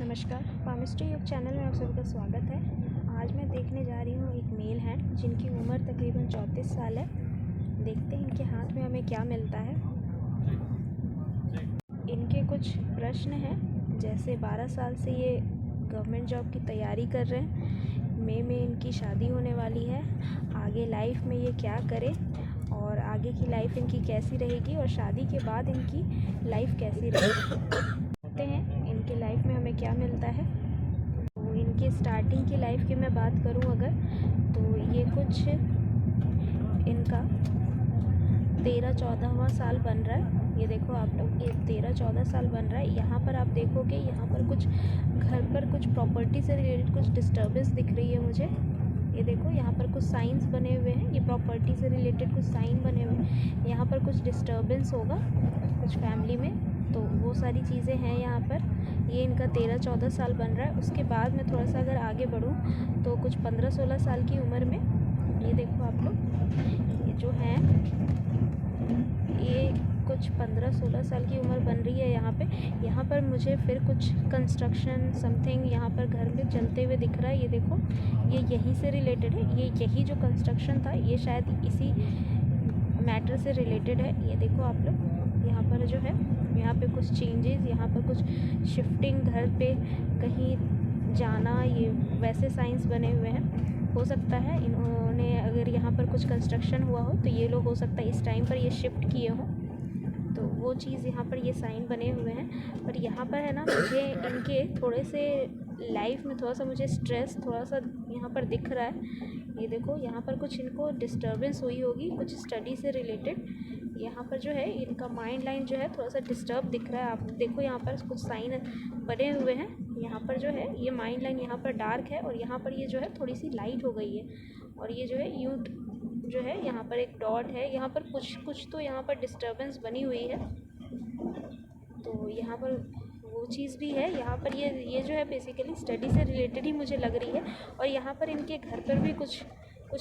नमस्कार, palmistry YouTube channel में आप सभी का स्वागत है। आज मैं देखने जा रही हूँ एक मेल हैंड जिनकी उम्र तकरीबन 34 साल है। देखते हैं इनके हाथ में हमें क्या मिलता है। इनके कुछ प्रश्न हैं, जैसे 12 साल से ये गवर्नमेंट जॉब की तैयारी कर रहे हैं। मई में इनकी शादी होने वाली है। आगे लाइफ में ये क्या करें और आगे की लाइफ इनकी कैसी रहेगी और शादी के बाद इनकी लाइफ कैसी रहेगी, देखते हैं इनके लाइफ में हमें क्या मिलता है। तो इनके स्टार्टिंग की लाइफ की मैं बात करूं अगर, तो ये कुछ इनका 13-14वां साल बन रहा है। ये देखो आप लोग, ये 13-14 साल बन रहा है। यहाँ पर आप देखोगे, यहाँ पर कुछ घर पर कुछ प्रॉपर्टी से रिलेटेड कुछ डिस्टर्बेंस दिख रही है मुझे। ये देखो यहाँ पर कुछ साइंस बने हुए हैं, ये प्रॉपर्टी से रिलेटेड कुछ साइन बने हुए हैं। यहाँ पर कुछ डिस्टर्बेंस होगा कुछ फैमिली में, तो वो सारी चीज़ें हैं यहाँ पर। ये इनका 13-14 साल बन रहा है। उसके बाद में थोड़ा सा अगर आगे बढ़ूँ तो कुछ 15-16 साल की उम्र में, ये देखो आप लोग, ये जो हैं ये कुछ 15-16 साल की उम्र बन रही है यहाँ पे। यहाँ पर मुझे फिर कुछ कंस्ट्रक्शन समथिंग यहाँ पर घर में चलते हुए दिख रहा है। ये देखो, ये यहीं से रिलेटेड है। ये यही जो कंस्ट्रक्शन था ये शायद इसी मैटर से रिलेटेड है। ये देखो आप लोग, यहाँ पर जो है, यहाँ पे कुछ चेंजेस, यहाँ पर कुछ शिफ्टिंग, घर पे कहीं जाना, ये वैसे साइंस बने हुए हैं। हो सकता है इन्होंने अगर यहाँ पर कुछ कंस्ट्रक्शन हुआ हो तो ये लोग हो सकता है इस टाइम पर ये शिफ्ट किए हों, तो वो चीज़ यहाँ पर ये साइन बने हुए हैं। पर यहाँ पर है ना, मुझे इनके थोड़े से लाइफ में थोड़ा सा मुझे स्ट्रेस थोड़ा सा यहाँ पर दिख रहा है। ये देखो यहाँ पर कुछ इनको डिस्टर्बेंस हुई होगी कुछ स्टडी से रिलेटेड। यहाँ पर जो है इनका माइंड लाइन जो है थोड़ा सा डिस्टर्ब दिख रहा है। आप देखो यहाँ पर कुछ साइन बने हुए हैं। यहाँ पर जो है ये माइंड लाइन यहाँ पर डार्क है और यहाँ पर ये जो है थोड़ी सी लाइट हो गई है। और ये जो है यू जो है यहाँ पर एक डॉट है, यहाँ पर कुछ तो यहाँ पर डिस्टर्बेंस बनी हुई है। तो यहाँ पर वो चीज़ भी है। यहाँ पर ये जो है बेसिकली स्टडी से रिलेटेड ही मुझे लग रही है। और यहाँ पर इनके घर पर भी कुछ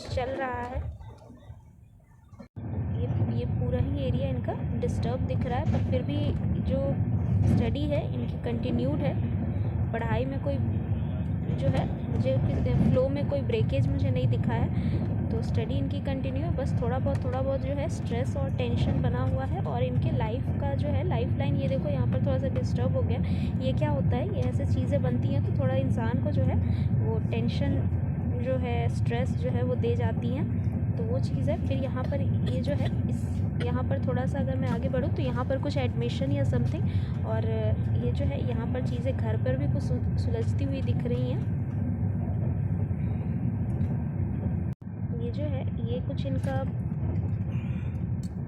चल रहा है। ये पूरा ही एरिया इनका डिस्टर्ब दिख रहा है, पर फिर भी जो स्टडी है इनकी कंटिन्यूड है। पढ़ाई में कोई जो है मुझे फ्लो में कोई ब्रेकेज मुझे नहीं दिखा है। तो स्टडी इनकी कंटिन्यू है, बस थोड़ा बहुत जो है स्ट्रेस और टेंशन बना हुआ है। और इनके लाइफ का जो है लाइफ लाइन, ये देखो यहाँ पर थोड़ा सा डिस्टर्ब हो गया। ये क्या होता है, ये ऐसे चीज़ें बनती हैं तो थोड़ा इंसान को जो है वो टेंशन जो है, स्ट्रेस जो है वो दे जाती हैं। तो वो चीज़ है। फिर यहाँ पर ये जो है यहाँ पर थोड़ा सा अगर मैं आगे बढ़ूँ तो यहाँ पर कुछ एडमिशन या समथिंग, और ये जो है यहाँ पर चीज़ें घर पर भी कुछ सुलझती हुई दिख रही हैं। ये जो है ये कुछ इनका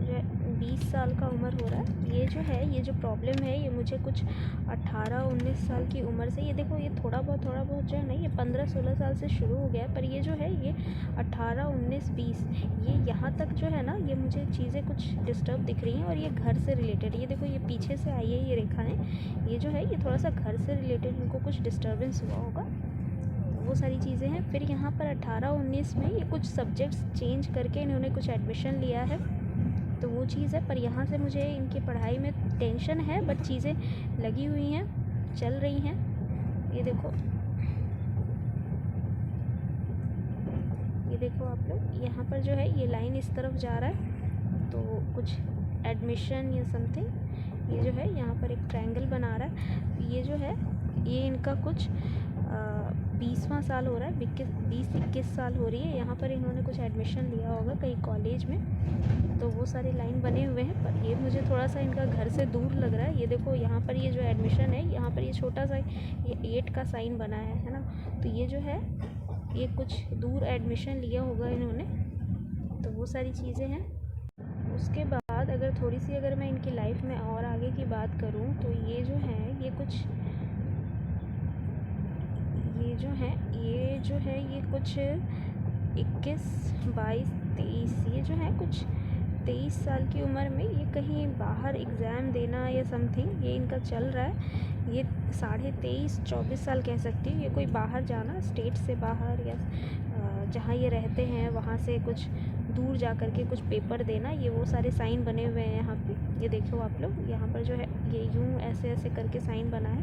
जो है 20 साल का उम्र हो रहा है। ये जो है ये जो प्रॉब्लम है ये मुझे कुछ 18-19 साल की उम्र से, ये देखो ये थोड़ा बहुत जो है नहीं, ये 15-16 साल से शुरू हो गया है। पर ये जो है ये 18-19-20 ये यहाँ तक जो है ना, ये मुझे चीज़ें कुछ डिस्टर्ब दिख रही हैं। और ये घर से रिलेटेड, ये देखो ये पीछे से आई है ये रेखाएं, ये जो है ये थोड़ा सा घर से रिलेटेड इनको कुछ डिस्टर्बेंस हुआ होगा। वो सारी चीज़ें हैं। फिर यहाँ पर 18-19 में ये कुछ सब्जेक्ट्स चेंज करके इन्होंने कुछ एडमिशन लिया है, तो वो चीज़ है। पर यहाँ से मुझे इनकी पढ़ाई में टेंशन है, बट चीज़ें लगी हुई हैं, चल रही हैं। ये देखो, ये देखो आप लोग, यहाँ पर जो है ये लाइन इस तरफ जा रहा है, तो कुछ एडमिशन या समथिंग। ये जो है यहाँ पर एक ट्रायंगल बना रहा है। ये जो है ये इनका कुछ 20वां साल हो रहा है, 20-21 साल हो रही है। यहाँ पर इन्होंने कुछ एडमिशन लिया होगा कहीं कॉलेज में, तो वो सारे लाइन बने हुए हैं। पर ये मुझे थोड़ा सा इनका घर से दूर लग रहा है। ये देखो यहाँ पर ये जो एडमिशन है, यहाँ पर ये छोटा सा ये 8 का साइन बना है ना। तो ये जो है ये कुछ दूर एडमिशन लिया होगा इन्होंने, तो वो सारी चीज़ें हैं। उसके बाद अगर मैं इनकी लाइफ में और आगे की बात करूँ तो ये जो है ये कुछ ये कुछ 21, 22, 23, ये जो है कुछ 23 साल की उम्र में ये कहीं बाहर एग्ज़ाम देना या समथिंग ये इनका चल रहा है। ये 23-24 साल कह सकती हूँ। ये कोई बाहर जाना, स्टेट से बाहर या जहाँ ये रहते हैं वहाँ से कुछ दूर जा कर के कुछ पेपर देना, ये वो सारे साइन बने हुए हैं यहाँ पे। ये देखो आप लोग, यहाँ पर जो है ये यूँ ऐसे ऐसे करके साइन बना है,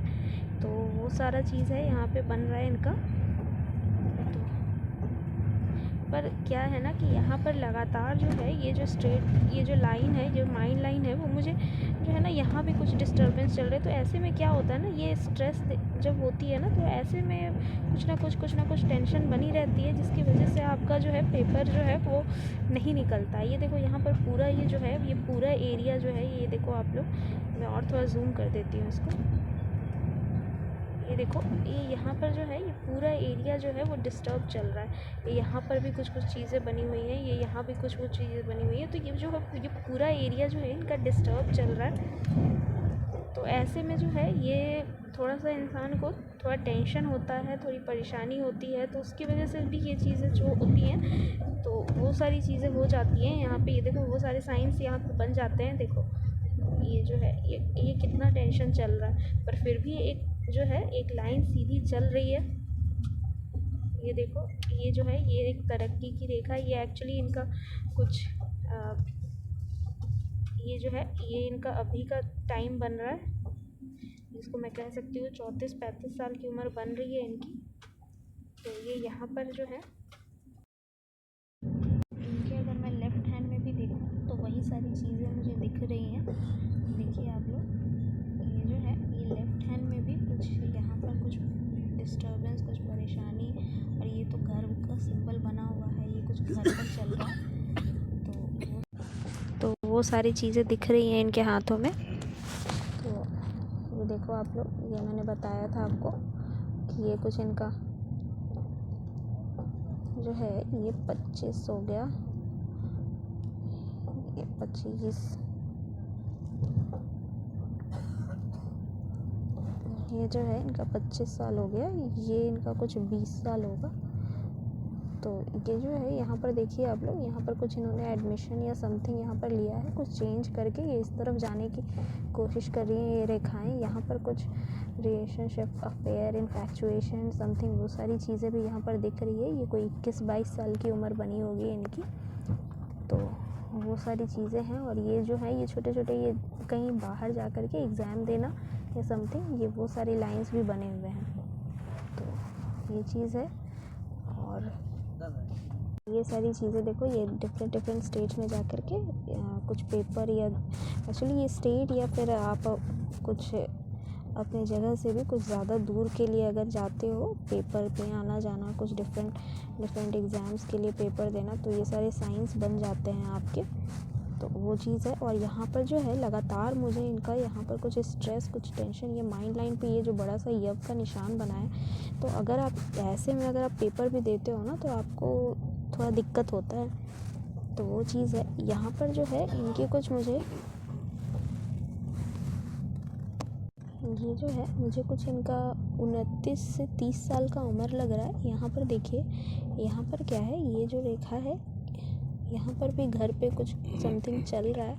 तो वो वो सारा चीज़ है यहाँ पे बन रहा है इनका। तो पर क्या है ना कि यहाँ पर लगातार जो है ये जो लाइन है, जो माइन लाइन है, वो मुझे जो है ना यहाँ भी कुछ डिस्टर्बेंस चल रहा है। तो ऐसे में क्या होता है ना, ये स्ट्रेस जब होती है ना, तो ऐसे में कुछ ना कुछ टेंशन बनी रहती है, जिसकी वजह से आपका जो है पेपर जो है वो नहीं निकलता है। ये देखो यहाँ पर पूरा ये जो है, ये पूरा एरिया जो है, ये देखो आप लोग, मैं और थोड़ा जूम कर देती हूँ इसको। ये देखो, ये यहाँ पर जो है, ये पूरा एरिया जो है वो डिस्टर्ब चल रहा है। यहाँ पर भी कुछ चीज़ें बनी हुई हैं, ये यहाँ भी कुछ चीज़ें बनी हुई हैं। तो ये जो है, ये पूरा एरिया जो है इनका डिस्टर्ब चल रहा है। तो ऐसे में जो है ये थोड़ा सा इंसान को थोड़ा टेंशन होता है, थोड़ी परेशानी होती है। तो उसकी वजह से भी ये चीज़ें जो होती हैं, तो वो सारी चीज़ें हो जाती हैं। यहाँ पे ये देखो, वो सारे साइंस यहाँ पे बन जाते हैं। देखो ये जो है, ये कितना टेंशन चल रहा है, पर फिर भी एक जो है एक लाइन सीधी चल रही है। ये देखो, ये जो है, ये एक तरक्की की रेखा है। ये एक्चुअली इनका कुछ ये जो है, ये इनका अभी का टाइम बन रहा है, जिसको मैं कह सकती हूँ 34-35 साल की उम्र बन रही है इनकी। तो ये यहाँ पर जो है इनके, अगर मैं लेफ़्ट हैंड में भी देखूँ तो वही सारी चीज़ें मुझे दिख रही हैं। देखिए आप लोग, ये जो है, ये लेफ़्ट हैंड में भी कुछ यहाँ पर कुछ डिस्टर्बेंस, कुछ परेशानी। और ये तो घर का सिंबल बना हुआ है, ये कुछ घर पर चल रहा है। तो वो सारी चीज़ें दिख रही हैं इनके हाथों में। तो ये देखो आप लोग, ये मैंने बताया था आपको कि ये कुछ इनका जो है, ये 25 हो गया, ये 25, ये जो है इनका 25 साल हो गया, ये इनका कुछ 20 साल होगा। तो ये जो है यहाँ पर देखिए आप लोग, यहाँ पर कुछ इन्होंने एडमिशन या समथिंग यहाँ पर लिया है, कुछ चेंज करके ये इस तरफ जाने की कोशिश कर रही हैं। ये रेखाएं यहाँ पर कुछ रिलेशनशिप, अफेयर, इन्फैक्चुएशन, समथिंग, वो सारी चीज़ें भी यहाँ पर दिख रही है। ये कोई 21-22 साल की उम्र बनी होगी इनकी। तो वो सारी चीज़ें हैं। और ये जो है, ये छोटे छोटे, ये कहीं बाहर जा कर के एग्ज़ाम देना या समथिंग, ये वो सारी लाइंस भी बने हुए हैं। तो ये चीज़ है। और ये सारी चीज़ें देखो, ये डिफरेंट स्टेट में जा कर के कुछ पेपर, या एक्चुअली ये स्टेट, या फिर आप कुछ अपने जगह से भी कुछ ज़्यादा दूर के लिए अगर जाते हो पेपर पे आना जाना, कुछ डिफरेंट एग्ज़ाम्स के लिए पेपर देना, तो ये सारे साइंस बन जाते हैं आपके। तो वो चीज़ है। और यहाँ पर जो है लगातार मुझे इनका यहाँ पर कुछ स्ट्रेस, कुछ टेंशन, ये माइंड लाइन पे ये जो बड़ा सा यव का निशान बना है। तो अगर आप ऐसे में अगर आप पेपर भी देते हो ना, तो आपको थोड़ा दिक्कत होता है। तो वो चीज़ है। यहाँ पर जो है इनके कुछ मुझे, ये जो है मुझे कुछ इनका 29 से 30 साल का उम्र लग रहा है। यहाँ पर देखिए, यहाँ पर क्या है, ये जो रेखा है, यहाँ पर भी घर पे कुछ समथिंग चल रहा है,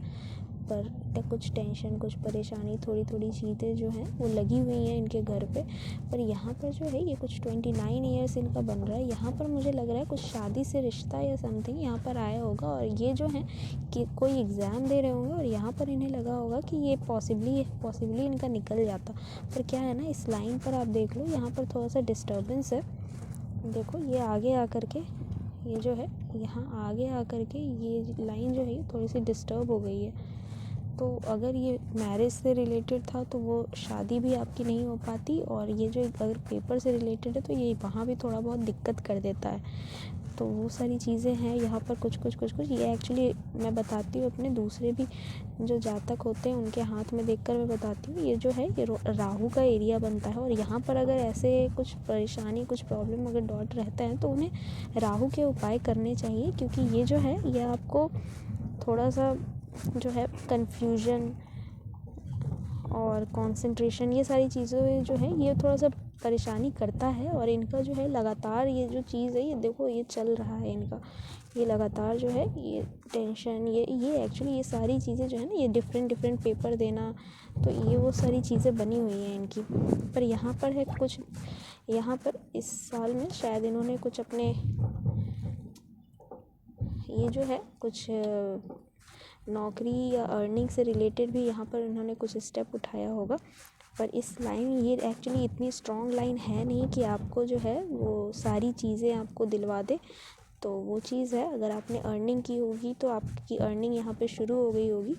पर कुछ टेंशन, कुछ परेशानी, थोड़ी चीज़ें जो हैं वो लगी हुई हैं इनके घर पे। पर यहाँ पर जो है, ये कुछ 29 ईयर्स इनका बन रहा है। यहाँ पर मुझे लग रहा है कुछ शादी से रिश्ता या समथिंग यहाँ पर आया होगा। और ये जो है कि कोई एग्ज़ाम दे रहे होंगे, और यहाँ पर इन्हें लगा होगा कि ये पॉसिबली इनका निकल जाता। पर क्या है ना, इस लाइन पर आप देख लो, यहाँ पर थोड़ा सा डिस्टर्बेंस है। देखो, ये आगे आकर के, ये जो है यहाँ आगे आकर के, ये लाइन जो है थोड़ी सी डिस्टर्ब हो गई है। तो अगर ये मैरिज से रिलेटेड था तो वो शादी भी आपकी नहीं हो पाती। और ये जो अगर पेपर से रिलेटेड है तो ये वहाँ भी थोड़ा बहुत दिक्कत कर देता है। तो वो सारी चीज़ें हैं यहाँ पर। कुछ ये एक्चुअली मैं बताती हूँ अपने दूसरे भी जो जातक होते हैं उनके हाथ में देखकर मैं बताती हूँ। ये जो है, ये राहु का एरिया बनता है। और यहाँ पर अगर ऐसे कुछ परेशानी, कुछ प्रॉब्लम अगर डॉट रहता है तो उन्हें राहु के उपाय करने चाहिए। क्योंकि ये जो है, ये आपको थोड़ा सा जो है कन्फ्यूजन और कंसंट्रेशन, ये सारी चीज़ें जो है, ये थोड़ा सा परेशानी करता है। और इनका जो है लगातार ये जो चीज़ है, ये देखो ये चल रहा है इनका, ये लगातार जो है ये टेंशन, ये एक्चुअली ये सारी चीज़ें जो है ना, ये डिफरेंट पेपर देना, तो ये वो सारी चीज़ें बनी हुई हैं इनकी। पर यहाँ पर है कुछ, यहाँ पर इस साल में शायद इन्होंने कुछ अपने, ये जो है कुछ नौकरी या अर्निंग से रिलेटेड भी यहाँ पर इन्होंने कुछ स्टेप उठाया होगा। पर इस लाइन ये एक्चुअली इतनी स्ट्रॉन्ग लाइन है नहीं कि आपको जो है वो सारी चीज़ें आपको दिलवा दे। तो वो चीज़ है, अगर आपने अर्निंग की होगी तो आपकी अर्निंग यहाँ पे शुरू हो गई होगी,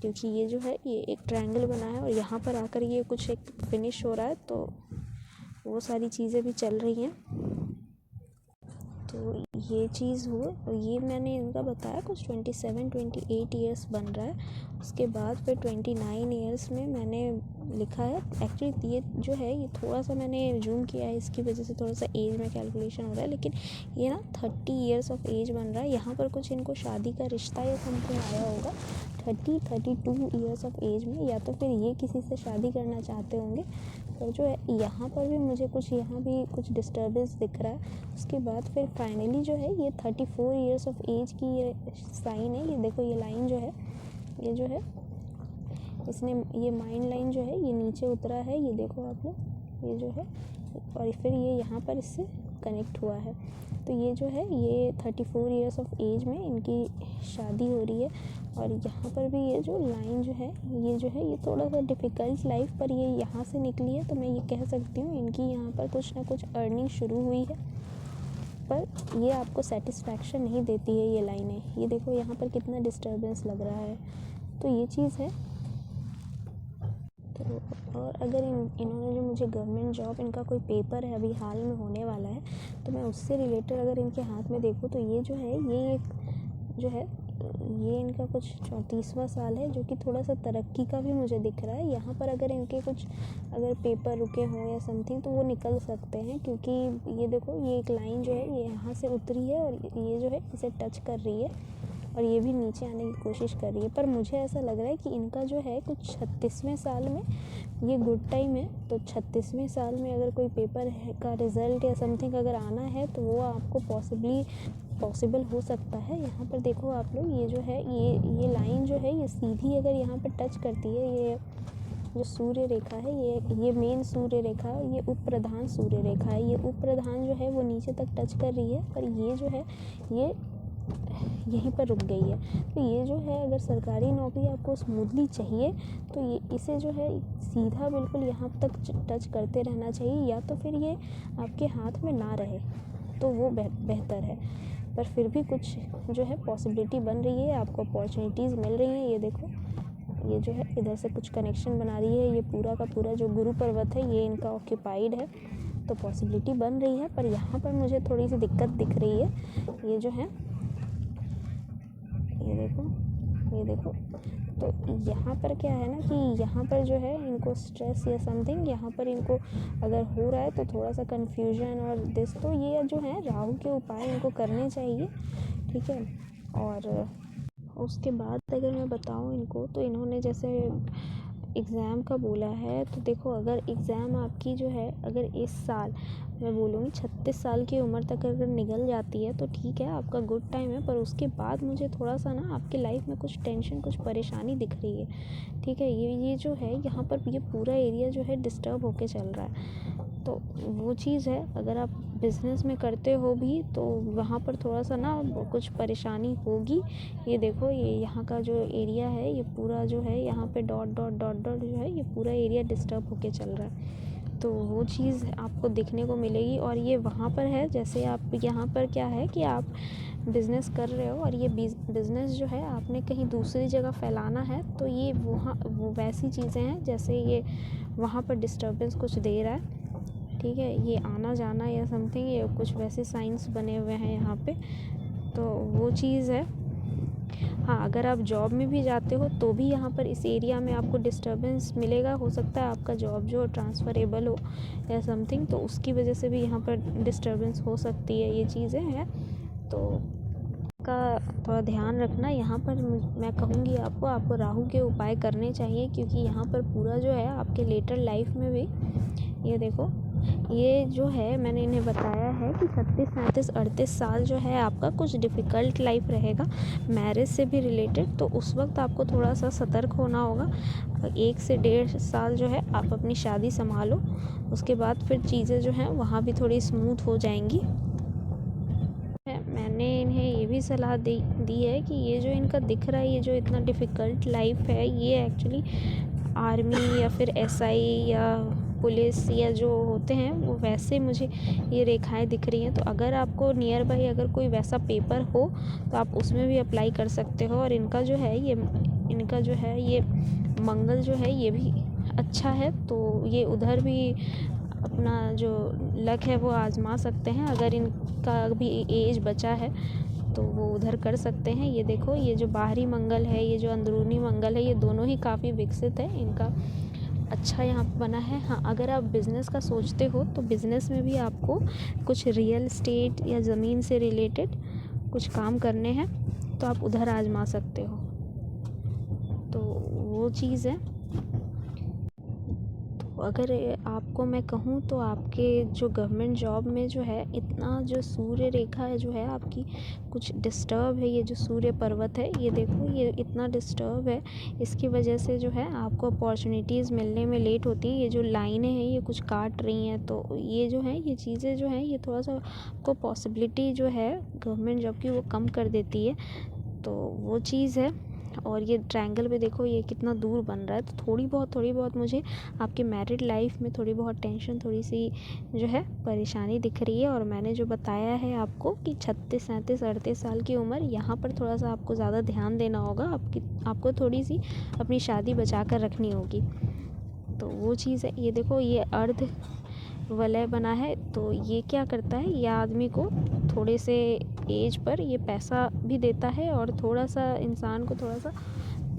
क्योंकि ये जो है ये एक ट्रायंगल बना है और यहाँ पर आकर ये कुछ एक फिनिश हो रहा है, तो वो सारी चीज़ें भी चल रही हैं। तो ये चीज़ हुआ और ये मैंने इनका बताया कुछ 27-28 ईयर्स बन रहा है। उसके बाद फिर 29 ईयर्स में मैंने लिखा है। एक्चुअली ये जो है ये थोड़ा सा मैंने जूम किया है, इसकी वजह से थोड़ा सा एज में कैलकुलेशन हो रहा है, लेकिन ये ना 30 ईयर्स ऑफ एज बन रहा है। यहाँ पर कुछ इनको शादी का रिश्ता या समथिंग आया होगा 32 ईयर्स ऑफ एज में, या तो फिर ये किसी से शादी करना चाहते होंगे। पर जो है यहाँ पर भी मुझे कुछ यहाँ भी कुछ डिस्टर्बेंस दिख रहा है। उसके बाद फिर फाइनली जो है ये 34 ईयर्स ऑफ एज की ये साइन है। ये देखो ये लाइन जो है, ये जो है इसने ये माइंड लाइन जो है ये नीचे उतरा है, ये देखो आप लोग, ये जो है, और फिर ये यहाँ पर इससे कनेक्ट हुआ है। तो ये जो है ये 34 ईयर्स ऑफ एज में इनकी शादी हो रही है। और यहाँ पर भी ये जो लाइन जो है ये थोड़ा सा डिफ़िकल्ट लाइफ पर ये यहाँ से निकली है, तो मैं ये कह सकती हूँ इनकी यहाँ पर कुछ ना कुछ अर्निंग शुरू हुई है। पर ये आपको सेटिस्फैक्शन नहीं देती है ये लाइनें। ये देखो यहाँ पर कितना डिस्टर्बेंस लग रहा है, तो ये चीज़ है। तो और अगर इन्होंने जो मुझे गवर्नमेंट जॉब, इनका कोई पेपर है अभी हाल में होने वाला है, तो मैं उससे रिलेटेड अगर इनके हाथ में देखूँ तो ये जो है ये एक जो है ये इनका कुछ 34वां साल है, जो कि थोड़ा सा तरक्की का भी मुझे दिख रहा है। यहाँ पर अगर इनके कुछ अगर पेपर रुके हों या समथिंग तो वो निकल सकते हैं, क्योंकि ये देखो ये एक लाइन जो है ये यहाँ से उतरी है और ये जो है इसे टच कर रही है और ये भी नीचे आने की कोशिश कर रही है। पर मुझे ऐसा लग रहा है कि इनका जो है कुछ 36वें साल में ये गुड टाइम है। तो 36वें साल में अगर कोई पेपर का रिज़ल्ट या समथिंग अगर आना है तो वो आपको पॉसिबल हो सकता है। यहाँ पर देखो आप लोग, ये जो है ये लाइन जो है ये सीधी अगर यहाँ पर टच करती है, ये जो सूर्य रेखा है ये मेन सूर्य रेखा है, ये उप प्रधान सूर्य रेखा है। ये उप प्रधान जो है वो नीचे तक टच कर रही है, पर ये जो है ये यहीं पर रुक गई है। तो ये जो है अगर सरकारी नौकरी आपको स्मूथली चाहिए तो ये इसे जो है सीधा बिल्कुल यहाँ तक टच करते रहना चाहिए, या तो फिर ये आपके हाथ में ना रहे तो वो बेहतर है। पर फिर भी कुछ जो है पॉसिबिलिटी बन रही है, आपको अपॉर्चुनिटीज़ मिल रही हैं। ये देखो ये जो है इधर से कुछ कनेक्शन बना रही है, ये पूरा का पूरा जो गुरु पर्वत है ये इनका ऑक्यूपाइड है, तो पॉसिबिलिटी बन रही है। पर यहाँ पर मुझे थोड़ी सी दिक्कत दिख रही है। ये जो है ये देखो तो यहाँ पर क्या है ना कि यहाँ पर जो है इनको स्ट्रेस या समथिंग यहाँ पर इनको अगर हो रहा है तो थोड़ा सा कन्फ्यूजन और दिस, तो ये जो है राहु के उपाय इनको करने चाहिए, ठीक है। और उसके बाद अगर मैं बताऊँ इनको, तो इन्होंने जैसे एग्ज़ाम का बोला है, तो देखो अगर एग्ज़ाम आपकी जो है अगर इस साल मैं बोलूँगी 36 साल की उम्र तक अगर निकल जाती है तो ठीक है, आपका गुड टाइम है। पर उसके बाद मुझे थोड़ा सा ना आपकी लाइफ में कुछ टेंशन कुछ परेशानी दिख रही है, ठीक है। ये जो है यहाँ पर ये पूरा एरिया जो है डिस्टर्ब होके चल रहा है, तो वो चीज़ है। अगर आप बिज़नेस में करते हो भी तो वहाँ पर थोड़ा सा ना कुछ परेशानी होगी। ये देखो ये यहाँ का जो एरिया है ये पूरा जो है यहाँ पे डॉट डॉट डॉट डॉट जो है ये पूरा एरिया डिस्टर्ब होके चल रहा है, तो वो चीज़ आपको देखने को मिलेगी। और ये वहाँ पर है, जैसे आप यहाँ पर क्या है कि आप बिज़नेस कर रहे हो और ये बिज़नेस जो है आपने कहीं दूसरी जगह फैलाना है, तो ये वहाँ वो वैसी चीज़ें हैं जैसे ये वहाँ पर डिस्टर्बेंस कुछ दे रहा है, ठीक है। ये आना जाना या समथिंग ये कुछ वैसे साइंस बने हुए हैं यहाँ पे, तो वो चीज़ है। हाँ, अगर आप जॉब में भी जाते हो तो भी यहाँ पर इस एरिया में आपको डिस्टर्बेंस मिलेगा। हो सकता है आपका जॉब जो ट्रांसफ़रेबल हो या समथिंग, तो उसकी वजह से भी यहाँ पर डिस्टर्बेंस हो सकती है। ये चीज़ें हैं, तो का थोड़ा ध्यान रखना। यहाँ पर मैं कहूँगी आपको राहु के उपाय करने चाहिए, क्योंकि यहाँ पर पूरा जो है आपके लेटर लाइफ में भी ये देखो ये जो है मैंने इन्हें बताया है कि 36, 37, 38 साल जो है आपका कुछ डिफ़िकल्ट लाइफ रहेगा मैरिज से भी रिलेटेड, तो उस वक्त आपको थोड़ा सा सतर्क होना होगा। 1 से 1.5 साल जो है आप अपनी शादी संभालो, उसके बाद फिर चीज़ें जो हैं वहाँ भी थोड़ी स्मूथ हो जाएंगी। मैंने इन्हें ये भी सलाह दी है कि ये जो इनका दिख रहा है ये जो इतना डिफ़िकल्ट लाइफ है ये एक्चुअली आर्मी या फिर एसआई या पुलिस या जो होते हैं वो वैसे मुझे ये रेखाएं दिख रही हैं। तो अगर आपको नियर बाई अगर कोई वैसा पेपर हो तो आप उसमें भी अप्लाई कर सकते हो। और इनका जो है ये मंगल जो है ये भी अच्छा है, तो ये उधर भी अपना जो लक है वो आजमा सकते हैं। अगर इनका भी एज बचा है तो वो उधर कर सकते हैं। ये देखो, ये जो बाहरी मंगल है, ये जो अंदरूनी मंगल है, ये दोनों ही काफ़ी विकसित है, इनका अच्छा यहाँ पे बना है। हाँ, अगर आप बिज़नेस का सोचते हो तो बिज़नेस में भी आपको कुछ रियल एस्टेट या ज़मीन से रिलेटेड कुछ काम करने हैं तो आप उधर आजमा सकते हो। तो वो चीज़ है। तो अगर आपको मैं कहूँ तो आपके जो गवर्नमेंट जॉब में जो है इतना जो सूर्य रेखा है जो है आपकी कुछ डिस्टर्ब है। ये जो सूर्य पर्वत है ये देखो, ये इतना डिस्टर्ब है, इसकी वजह से जो है आपको अपॉर्चुनिटीज़ मिलने में लेट होती हैं। ये जो लाइनें हैं ये कुछ काट रही हैं, तो ये जो है ये चीज़ें जो हैं ये थोड़ा सा आपको पॉसिबिलिटी जो है गवर्नमेंट जॉब की वो कम कर देती है। तो वो चीज़ है। और ये ट्रायंगल भी देखो ये कितना दूर बन रहा है। तो थोड़ी बहुत मुझे आपके मैरिड लाइफ में थोड़ी बहुत टेंशन, थोड़ी सी जो है परेशानी दिख रही है। और मैंने जो बताया है आपको कि 36, 37, 38 साल की उम्र, यहाँ पर थोड़ा सा आपको ज़्यादा ध्यान देना होगा। आपको थोड़ी सी अपनी शादी बचा कर रखनी होगी। तो वो चीज़ है। ये देखो, ये अर्ध वलय बना है, तो ये क्या करता है, ये आदमी को थोड़े से एज पर ये पैसा भी देता है और थोड़ा सा इंसान को थोड़ा सा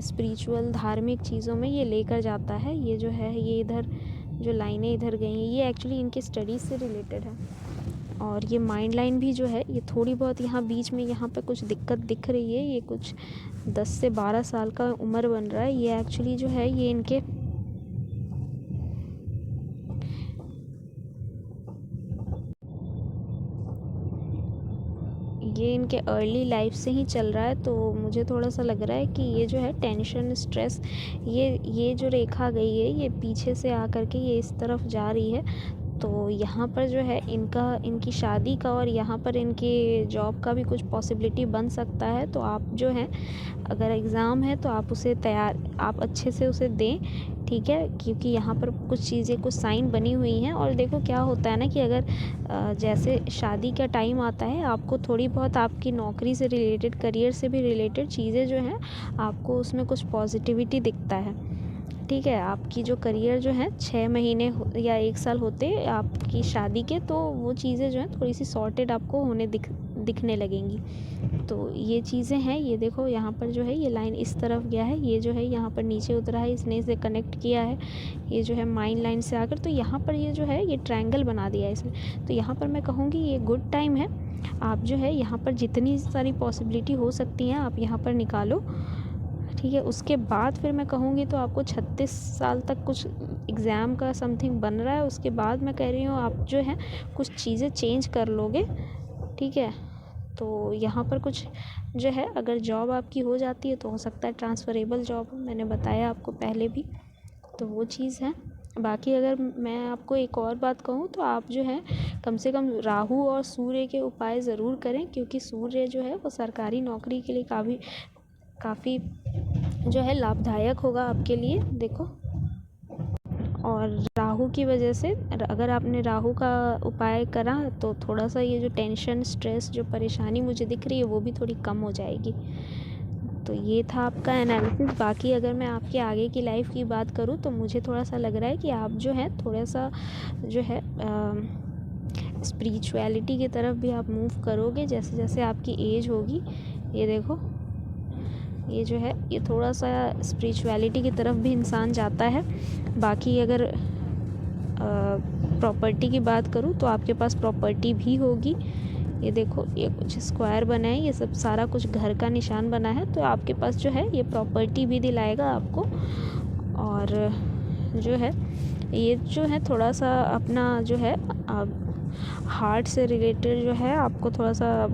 स्पिरिचुअल धार्मिक चीज़ों में ये लेकर जाता है। ये जो है ये इधर जो लाइनें इधर गई हैं ये एक्चुअली इनके स्टडीज़ से रिलेटेड है। और ये माइंड लाइन भी जो है ये थोड़ी बहुत यहाँ बीच में यहाँ पे कुछ दिक्कत दिख रही है। ये कुछ 10 से 12 साल का उम्र बन रहा है। ये एक्चुअली जो है ये इनके अर्ली लाइफ से ही चल रहा है। तो मुझे थोड़ा सा लग रहा है कि ये जो है टेंशन, स्ट्रेस, ये जो रेखा गई है ये पीछे से आकर के ये इस तरफ जा रही है। तो यहाँ पर जो है इनकी शादी का और यहाँ पर इनके जॉब का भी कुछ पॉसिबिलिटी बन सकता है। तो आप जो है अगर एग्ज़ाम है तो आप अच्छे से उसे दें, ठीक है, क्योंकि यहाँ पर कुछ चीज़ें, कुछ साइन बनी हुई हैं। और देखो क्या होता है ना कि अगर जैसे शादी का टाइम आता है आपको थोड़ी बहुत आपकी नौकरी से रिलेटेड, करियर से भी रिलेटेड चीज़ें जो हैं आपको उसमें कुछ पॉजिटिविटी दिखता है, ठीक है। आपकी जो करियर जो है 6 महीने या 1 साल होते आपकी शादी के, तो वो चीज़ें जो हैं थोड़ी सी सॉर्टेड आपको होने दिखने लगेंगी। तो ये चीज़ें हैं। ये देखो यहाँ पर जो है ये लाइन इस तरफ गया है, ये जो है यहाँ पर नीचे उतरा है, इसने इसे कनेक्ट किया है, ये जो है माइंड लाइन से आकर, तो यहाँ पर ये जो है ये ट्रायंगल बना दिया है इसने। तो यहाँ पर मैं कहूँगी ये गुड टाइम है। आप जो है यहाँ पर जितनी सारी पॉसिबिलिटी हो सकती हैं आप यहाँ पर निकालो, ठीक है। उसके बाद फिर मैं कहूँगी तो आपको 36 साल तक कुछ एग्ज़ाम का समथिंग बन रहा है। उसके बाद मैं कह रही हूँ आप जो है कुछ चीज़ें चेंज कर लोगे, ठीक है। तो यहाँ पर कुछ जो है अगर जॉब आपकी हो जाती है तो हो सकता है ट्रांसफ़रेबल जॉब हो, मैंने बताया आपको पहले भी। तो वो चीज़ है। बाकी अगर मैं आपको एक और बात कहूँ तो आप जो है कम से कम राहु और सूर्य के उपाय ज़रूर करें, क्योंकि सूर्य जो है वो सरकारी नौकरी के लिए काफ़ी जो है लाभदायक होगा आपके लिए, देखो। और राहु की वजह से अगर आपने राहु का उपाय करा तो थोड़ा सा ये जो टेंशन, स्ट्रेस, जो परेशानी मुझे दिख रही है वो भी थोड़ी कम हो जाएगी। तो ये था आपका एनालिसिस। बाकी अगर मैं आपके आगे की लाइफ की बात करूँ तो मुझे थोड़ा सा लग रहा है कि आप जो है थोड़ा सा जो है स्पिरिचुअलिटी की तरफ भी आप मूव करोगे जैसे जैसे आपकी एज होगी। ये देखो, ये जो है ये थोड़ा सा स्पिरिचुअलिटी की तरफ भी इंसान जाता है। बाकी अगर प्रॉपर्टी की बात करूँ तो आपके पास प्रॉपर्टी भी होगी। ये देखो, ये कुछ स्क्वायर बना है, ये सब सारा कुछ घर का निशान बना है। तो आपके पास जो है ये प्रॉपर्टी भी दिलाएगा आपको। और जो है ये जो है थोड़ा सा अपना जो है हार्ट से रिलेटेड जो है आपको थोड़ा सा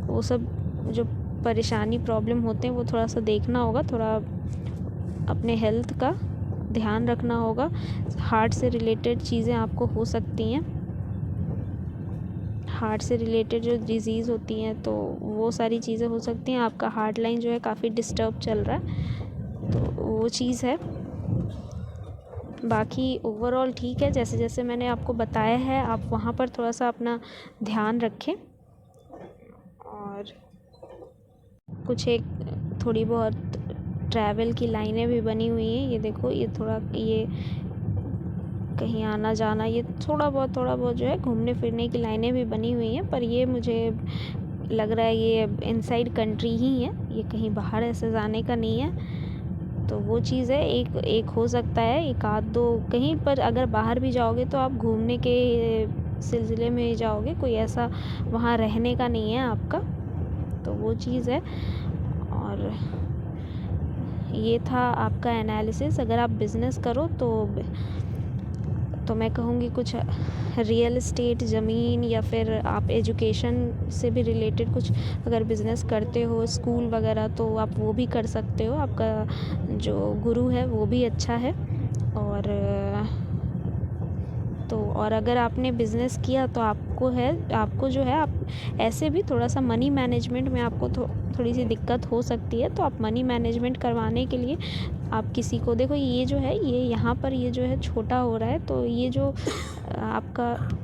वो सब जो परेशानी, प्रॉब्लम होते हैं वो थोड़ा सा देखना होगा, थोड़ा अपने हेल्थ का ध्यान रखना होगा। हार्ट से रिलेटेड चीज़ें आपको हो सकती हैं, हार्ट से रिलेटेड जो डिज़ीज़ होती हैं तो वो सारी चीज़ें हो सकती हैं। आपका हार्ट लाइन जो है काफ़ी डिस्टर्ब चल रहा है, तो वो चीज़ है। बाकी ओवरऑल ठीक है, जैसे जैसे मैंने आपको बताया है आप वहाँ पर थोड़ा सा अपना ध्यान रखें। और कुछ एक थोड़ी बहुत ट्रैवल की लाइनें भी बनी हुई हैं, ये देखो, ये थोड़ा ये कहीं आना जाना, ये थोड़ा बहुत जो है घूमने फिरने की लाइनें भी बनी हुई हैं, पर ये मुझे लग रहा है ये इनसाइड कंट्री ही है, ये कहीं बाहर ऐसे जाने का नहीं है। तो वो चीज़ है, एक हो सकता है एक आध दो कहीं पर, अगर बाहर भी जाओगे तो आप घूमने के सिलसिले में ही जाओगे, कोई ऐसा वहाँ रहने का नहीं है आपका। तो वो चीज़ है। और ये था आपका एनालिसिस। अगर आप बिज़नेस करो तो मैं कहूँगी कुछ रियल एस्टेट ज़मीन, या फिर आप एजुकेशन से भी रिलेटेड कुछ अगर बिज़नेस करते हो, स्कूल वगैरह, तो आप वो भी कर सकते हो। आपका जो गुरु है वो भी अच्छा है। और अगर आपने बिज़नेस किया तो आपको जो है, आप ऐसे भी थोड़ा सा मनी मैनेजमेंट में आपको थोड़ी सी दिक्कत हो सकती है। तो आप मनी मैनेजमेंट करवाने के लिए आप किसी को, देखो ये जो है, ये यहाँ पर ये जो है छोटा हो रहा है, तो ये जो आपका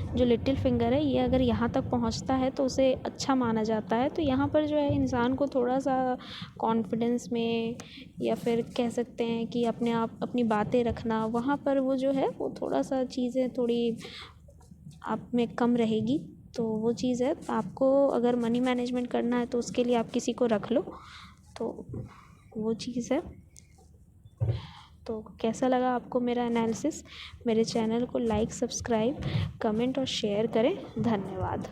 जो लिटिल फिंगर है, ये अगर यहाँ तक पहुँचता है तो उसे अच्छा माना जाता है। तो यहाँ पर जो है इंसान को थोड़ा सा कॉन्फिडेंस में, या फिर कह सकते हैं कि अपने आप अपनी बातें रखना, वहाँ पर वो जो है वो थोड़ा सा चीज़ें थोड़ी आप में कम रहेगी। तो वो चीज़ है, आपको अगर मनी मैनेजमेंट करना है तो उसके लिए आप किसी को रख लो। तो वो चीज़ है। तो कैसा लगा आपको मेरा एनालिसिस? मेरे चैनल को लाइक, सब्सक्राइब, कमेंट और शेयर करें। धन्यवाद।